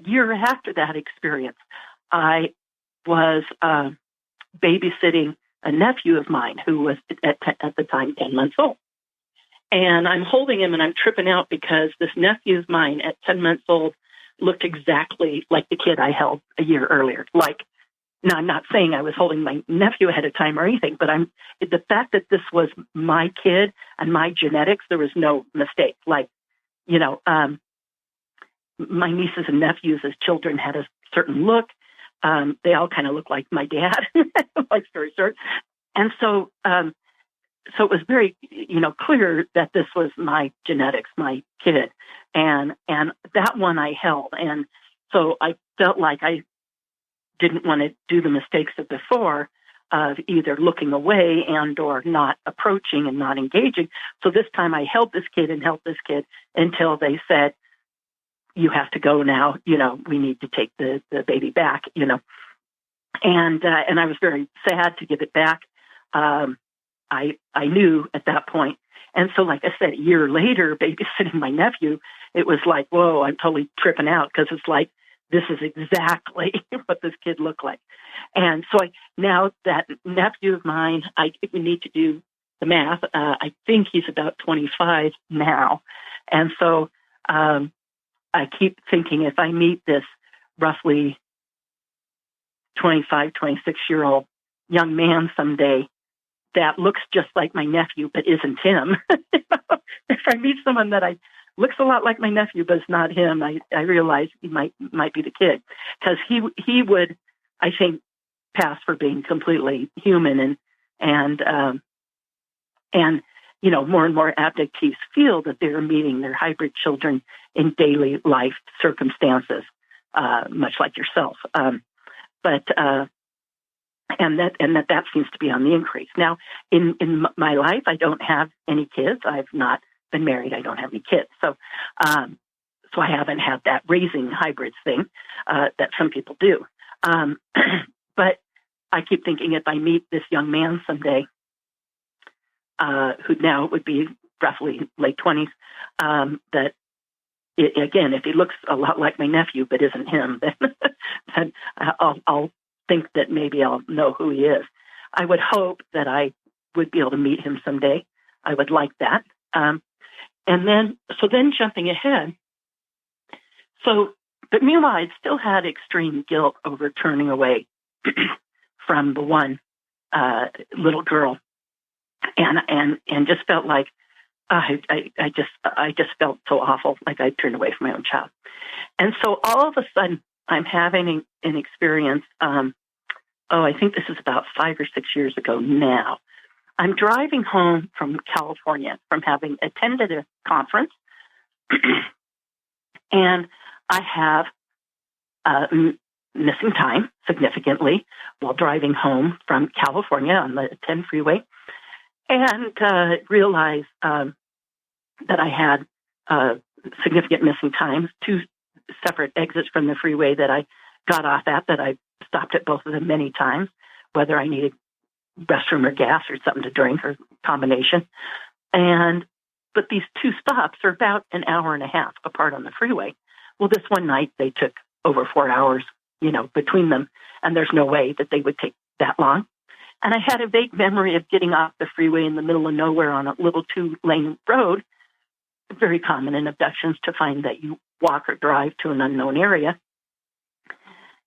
year after that experience, I was babysitting a nephew of mine who was at the time 10 months old. And I'm holding him, and I'm tripping out because this nephew of mine at 10 months old looked exactly like the kid I held a year earlier. Now, I'm not saying I was holding my nephew ahead of time or anything, but the fact that this was my kid and my genetics, there was no mistake. My nieces and nephews as children had a certain look. They all kind of looked like my dad, like story short. And so it was very, clear that this was my genetics, my kid. And that one I held. And so I felt like I didn't want to do the mistakes of before of either looking away and or not approaching and not engaging. So this time I held this kid until they said, you have to go now. We need to take the baby back. And I was very sad to give it back. I knew at that point. And so, like I said, a year later, babysitting my nephew, it was like, whoa, I'm totally tripping out, because it's like, this is exactly what this kid looked like. And so now that nephew of mine, we need to do the math. I think he's about 25 now. And so I keep thinking, if I meet this roughly 25, 26-year-old young man someday that looks just like my nephew but isn't him, if I meet someone that looks a lot like my nephew but is not him, I realize he might be the kid, because he would, I think, pass for being completely human, and more and more abductees feel that they're meeting their hybrid children in daily life circumstances, much like yourself. And that seems to be on the increase. Now, in my life, I don't have any kids. I've not been married. I don't have any kids. So I haven't had that raising hybrids thing that some people do. But I keep thinking, if I meet this young man someday, who now would be roughly late 20s, that again, if he looks a lot like my nephew but isn't him, then I'll think that maybe I'll know who he is. I would hope that I would be able to meet him someday. I would like that. And then jumping ahead. But meanwhile, I still had extreme guilt over turning away from the one little girl, and just felt like I just felt so awful, like I turned away from my own child. And so all of a sudden, I'm having an experience. I think this is about 5 or 6 years ago now. I'm driving home from California from having attended a conference, and I have missing time significantly while driving home from California on the 10 freeway, and realized that I had significant missing times, 2 separate exits from the freeway that I got off at, that I stopped at both of them many times, whether I needed restroom or gas or something to drink or combination. But these 2 stops are about an hour and a half apart on the freeway. Well, this one night they took over 4 hours, between them, and there's no way that they would take that long. And I had a vague memory of getting off the freeway in the middle of nowhere on a little 2-lane road. Very common in abductions to find that you walk or drive to an unknown area.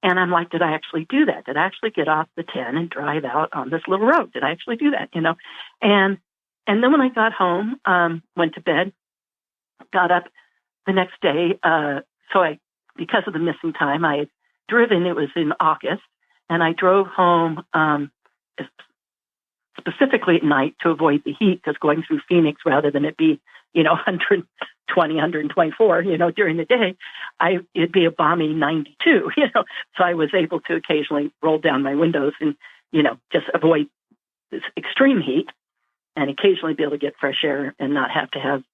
And I'm like, did I actually do that? Did I actually get off the 10 and drive out on this little road? Did I actually do that? And then when I got home, went to bed, got up the next day. Because of the missing time, I had driven, it was in August, and I drove home specifically at night to avoid the heat, because going through Phoenix, rather than it be, 120, 124, during the day, it'd be a balmy 92, So I was able to occasionally roll down my windows and, just avoid this extreme heat, and occasionally be able to get fresh air and not have to have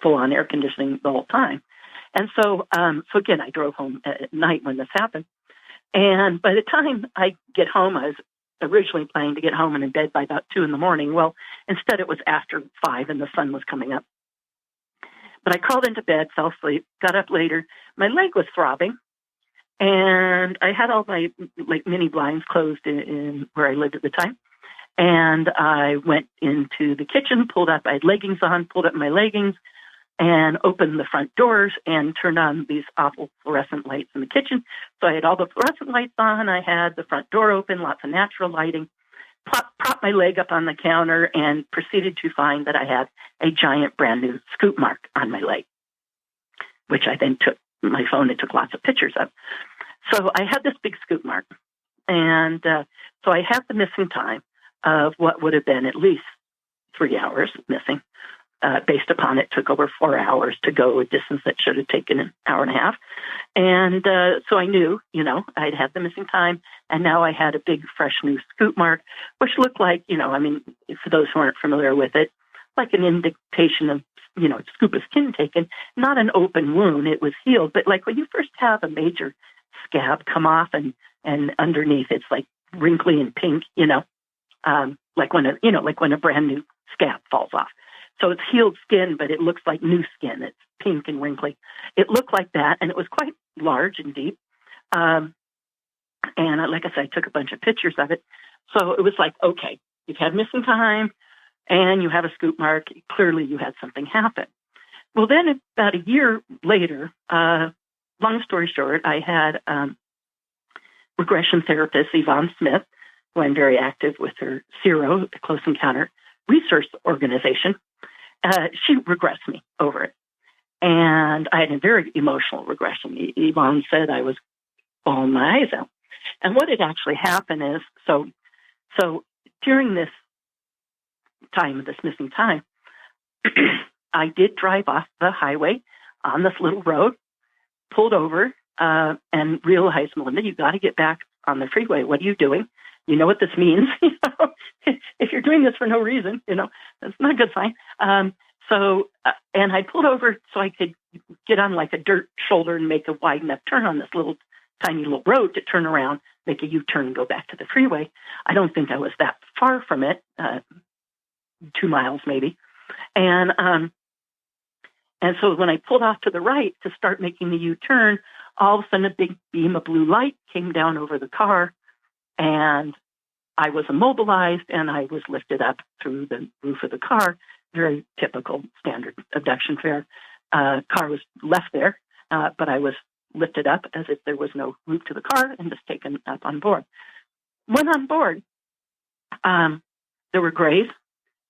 full-on air conditioning the whole time. And so again, I drove home at night when this happened. And by the time I get home, I was originally planning to get home and in bed by about 2 a.m. Well, instead it was after 5 and the sun was coming up. But I crawled into bed, fell asleep, got up later. My leg was throbbing, and I had all my mini blinds closed in where I lived at the time. And I went into the kitchen, I had leggings on, pulled up my leggings, and opened the front doors and turned on these awful fluorescent lights in the kitchen. So I had all the fluorescent lights on. I had the front door open, lots of natural lighting, propped my leg up on the counter, and proceeded to find that I had a giant brand new scoop mark on my leg, which I then took my phone and took lots of pictures of. So I had this big scoop mark. And so I had the missing time of what would have been at least 3 hours missing. Based upon it took over 4 hours to go a distance that should have taken an hour and a half. And so I knew, I'd had the missing time, and now I had a big, fresh new scoop mark, which looked like, for those who aren't familiar with it, like an indication of scoop of skin taken, not an open wound. It was healed. But like when you first have a major scab come off and underneath it's like wrinkly and pink, like when a brand new scab falls off. So it's healed skin, but it looks like new skin. It's pink and wrinkly. It looked like that, and it was quite large and deep. And like I said, I took a bunch of pictures of it. So it was like, okay, you've had missing time, and you have a scoop mark. Clearly, you had something happen. Well, then about a year later, long story short, I had regression therapist Yvonne Smith, who I'm very active with her CERO, the Close Encounter Research Organization. She regressed me over it. And I had a very emotional regression. Yvonne said I was bawling my eyes out. And what had actually happened is, so during this time, this missing time, I did drive off the highway on this little road, pulled over, and realized, Melinda, you got to get back on the freeway. What are you doing? You know what this means. If you're doing this for no reason, that's not a good sign. And I pulled over so I could get on like a dirt shoulder and make a wide enough turn on this tiny little road to turn around, make a U-turn and go back to the freeway. I don't think I was that far from it, 2 miles maybe. And so when I pulled off to the right to start making the U-turn, all of a sudden a big beam of blue light came down over the car, and I was immobilized, and I was lifted up through the roof of the car. Very typical standard abduction fare. Car was left there, but I was lifted up as if there was no roof to the car and just taken up on board. When on board, there were grays,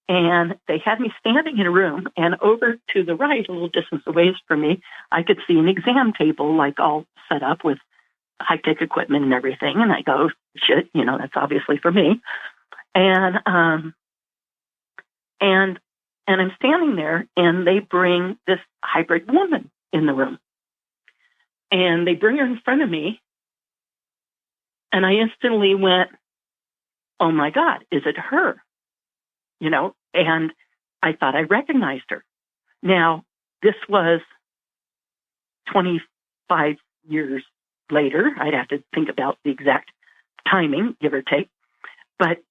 and they had me standing in a room, and over to the right, a little distance away from me, I could see an exam table, like all set up with high-tech equipment and everything. And I go, shit, that's obviously for me. And I'm standing there, and they bring this hybrid woman in the room. And they bring her in front of me, and I instantly went, oh, my God, is it her? And I thought I recognized her. Now, this was 25 years later. I'd have to think about the exact timing, give or take. But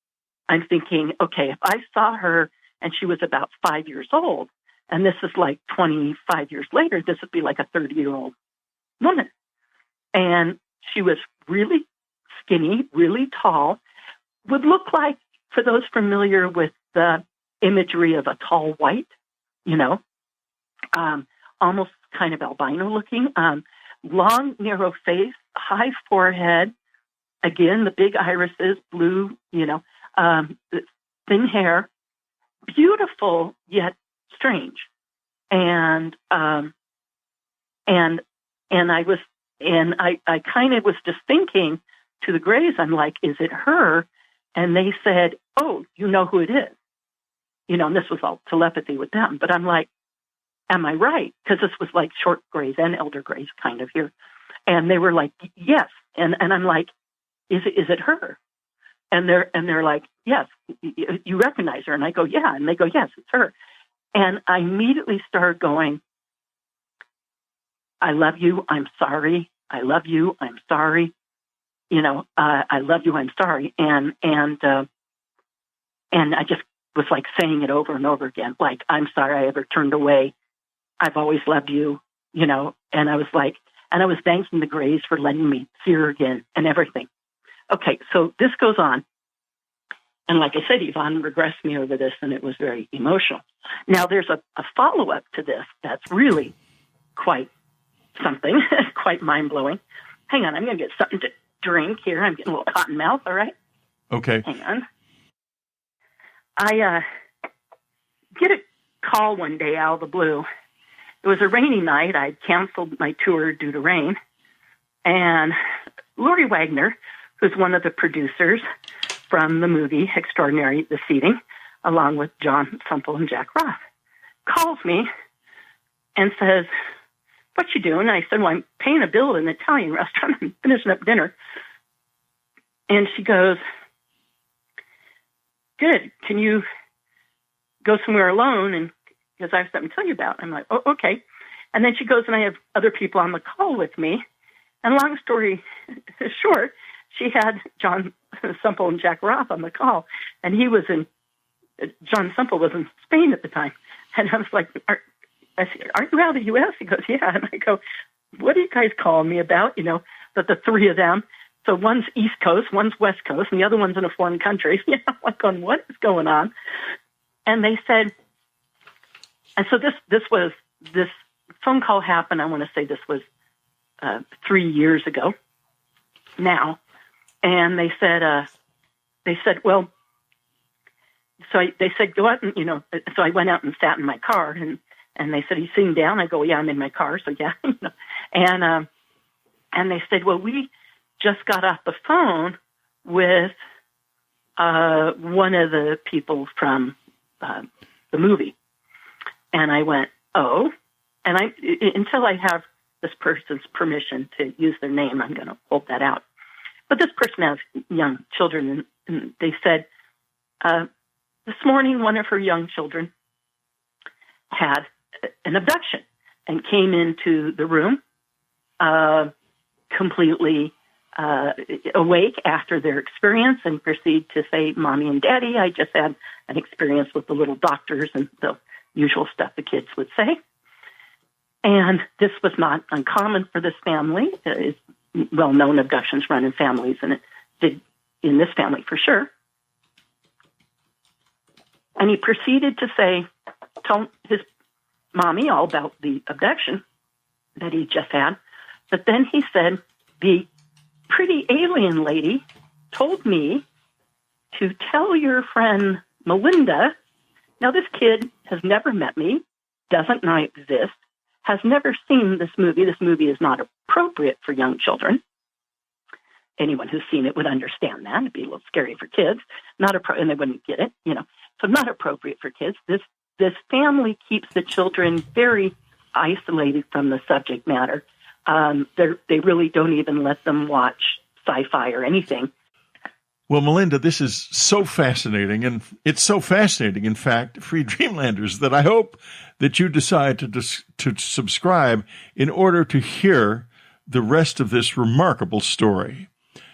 I'm thinking, okay, if I saw her and she was about 5 years old, and this is like 25 years later, this would be like a 30-year-old woman. And she was really skinny, really tall, would look like, for those familiar with the imagery of a tall white, almost kind of albino looking, long, narrow face, high forehead, again, the big irises, blue, thin hair, beautiful yet strange. And I kind of was just thinking to the Grays, I'm like, is it her? And they said, oh, you know who it is. And this was all telepathy with them. But I'm like, am I right? Because this was like short Grays and elder Grays kind of here. And they were like, yes. And I'm like, is it her? And they're like, yes, you recognize her. And I go, yeah. And they go, yes, it's her. And I immediately started going, I love you. I'm sorry. I love you. I'm sorry. I love you. I'm sorry. And I just was like saying it over and over again. Like, I'm sorry I ever turned away. I've always loved you, and I was like, and I was thanking the Grays for letting me see her again and everything. Okay. So this goes on. And like I said, Yvonne regressed me over this, and it was very emotional. Now there's a follow-up to this that's really quite something, quite mind-blowing. Hang on, I'm going to get something to drink here. I'm getting a little cotton mouth, all right? Okay. Hang on. I get a call one day out of the blue. It was a rainy night. I'd canceled my tour due to rain. And Lori Wagner, who's one of the producers from the movie Extraordinary The Seating, along with John Sumple and Jack Roth, calls me and says, what you doing? And I said, well, I'm paying a bill at an Italian restaurant. I'm finishing up dinner. And she goes, good. Can you go somewhere alone and because I have something to tell you about. I'm like, oh, okay. And then she goes, and I have other people on the call with me. And long story short, she had John Semple and Jack Roth on the call, and John Semple was in Spain at the time. And I was like, I said, aren't you out of the U.S.? He goes, yeah. And I go, what are you guys calling me about? That the three of them. So one's East Coast, one's West Coast, and the other one's in a foreign country. I'm like going, what is going on? And they said, and so this phone call happened. I want to say this was 3 years ago now. And they said, well, they said, go out and, so I went out and sat in my car and they said, are you sitting down? I go, yeah, I'm in my car. So yeah, and they said, well, we just got off the phone with one of the people from the movie. And I went, oh, and until I have this person's permission to use their name, I'm going to hold that out. But this person has young children, and they said, this morning, one of her young children had an abduction and came into the room completely awake after their experience and proceed to say, Mommy and Daddy, I just had an experience with the little doctors and the usual stuff the kids would say. And this was not uncommon for this family. It's well-known abductions run in families, and it did in this family for sure. And he proceeded to tell his mommy all about the abduction that he just had. But then he said, the pretty alien lady told me to tell your friend Melinda. Now, this kid has never met me, doesn't know I exist, has never seen this movie. This movie is not appropriate for young children. Anyone who's seen it would understand that. It'd be a little scary for kids, and they wouldn't get it, So not appropriate for kids. This family keeps the children very isolated from the subject matter. They really don't even let them watch sci-fi or anything. Well, Melinda, this is so fascinating, and it's so fascinating, in fact, Free Dreamlanders, that I hope that you decide to subscribe in order to hear the rest of this remarkable story.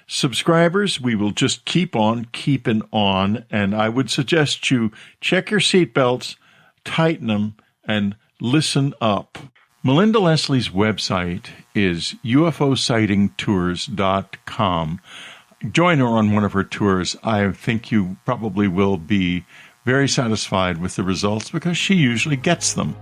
Subscribers, we will just keep on keeping on, and I would suggest you check your seatbelts, tighten them, and listen up. Melinda Leslie's website is ufosightingtours.com. Join her on one of her tours. I think you probably will be very satisfied with the results because she usually gets them.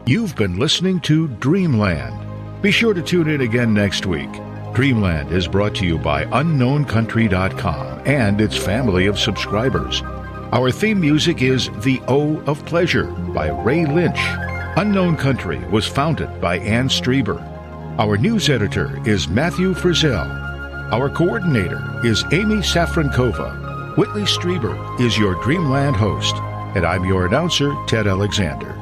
You've been listening to Dreamland. Be sure to tune in again next week. Dreamland is brought to you by unknowncountry.com and its family of subscribers. Our theme music is The O of Pleasure by Ray Lynch. Unknown Country was founded by Ann Strieber. Our news editor is Matthew Frizzell. Our coordinator is Amy Safrankova. Whitley Strieber is your Dreamland host, and I'm your announcer, Ted Alexander.